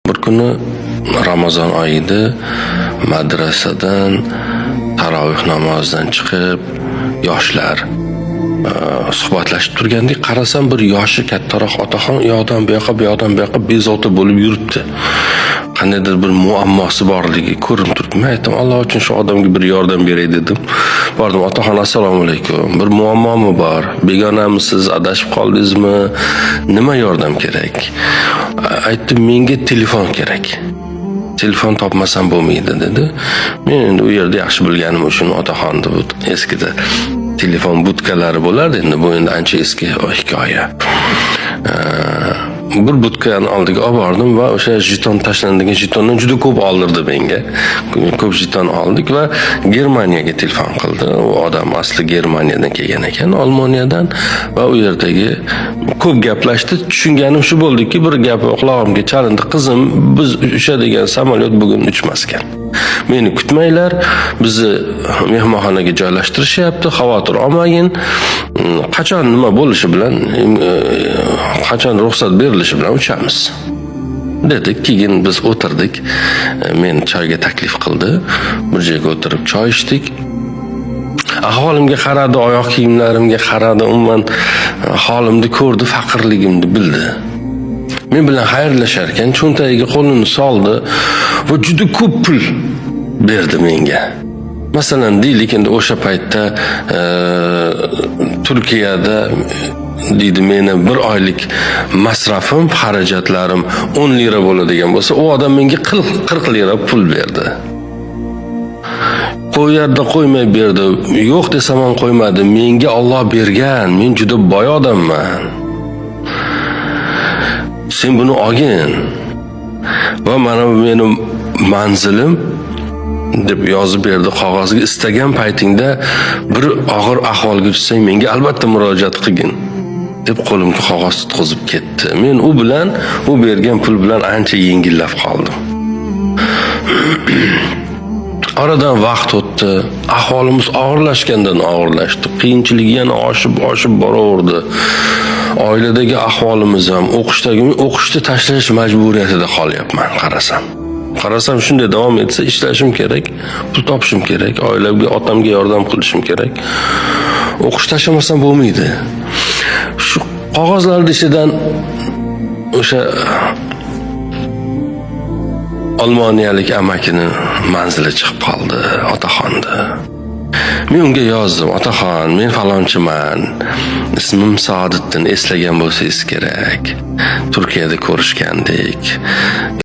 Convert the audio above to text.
Bir kuni Ramazon oyida madrasadan tarovih namozidan chiqib yoshlar suhbatlashib turgandek qarasam, bir yoshi kattaroq otaxon u yoqdan bu yoqqa bezovta bo'lib yuribdi. Qandaydir bir muammosi borligi ko'rinib turibdi. Men aytdim, Alloh uchun shu odamga bir yordam beray dedim. Bordim, otaxon assalomu alaykum. Bir muammomi bor? Begonamisiz, adashib qoldingizmi? Nima yordam kerak? Aytdim, menga telefon kerak. Telefon topmasam bo'lmaydi dedi. Men endi u yerda yaxshi bilganim uchun otaxonni bu eskida telefon budkalari bo'lardi, endi bu endi ancha eski hikoya. Bir budkani oldiga olib bordim va o'sha jeton tashlanadigan jetondan juda ko'p oldirdi menga. Ko'p jeton oldik va Germaniyaga telefon qildi. U odam asli Germaniyadan kelgan ekan, Olmoniyadan, va u yerdagi ko'p gaplashdi. Tushunganim shu bo'ldiki, bir gapi quloqimga chalindi. Qizim, biz uchadigan samolyot bugun uchmas ekan. Meni kutmanglar, bizni mehmonxonaga joylashtirishyapti, xavotir olmagin. Qachon nima bo'lishi bilan, qachon ruxsat berilishi bilan uchamiz dedik. Keyin biz o'tirdik. Men choyga taklif qildi. Bir joyga o'tirib choy ichdik. Ahvolimga qaradi, oyoq kiyimlarimga qaradi, umuman holimni ko'rdi, faqirligimni bildi. Men bilan xayrlashar ekan, cho'ntagiga qo'lini soldi va juda ko'p pul berdi menga. Masalan, deylik, endi o'sha paytda Turkiyada deydi, meni bir oylik masrafim, xarajatlarim 10 lira bo'ladigan bo'lsa, u odam menga 40 lira pul berdi. Qo'yarda qo'ymay berdi. Yo'q desam ham qo'ymadi. Menga Alloh bergan. Men juda boy odamman. Sen buni olgin. Va mana bu mening manzilim deb yozib berdi qog'ozga. Istagan paytingda bir og'ir ahvolga tushsang menga albatta murojaat qilgin deb qo'limga qog'oz tutqizib ketdi. Men u bilan, u bergan pul bilan ancha yengillab qoldim. Aradan vaqt o'tdi. Ahvolimiz og'irlashgandan og'irlashdi. Qiyinchilik yana oshib boraverdi. Oiladagi ahvolimiz ham, o'qishni tashlash majburiyatida qolyapman qarasam shunday davom etsa, ishlashim kerak, pul topishim kerak, oilamga, otamga yordam qilishim kerak. O'qish tashlamasam bo'lmaydi. Shu qog'ozlarning ichidan o'sha Olmoniyalik amakini manzili chiqib qoldi, otaxonni. Men unga yozdim, otaxon, men falonchiman. Ismim Saodatdin, eslagan bo'lsangiz kerak. Turkiyada ko'rishgandik.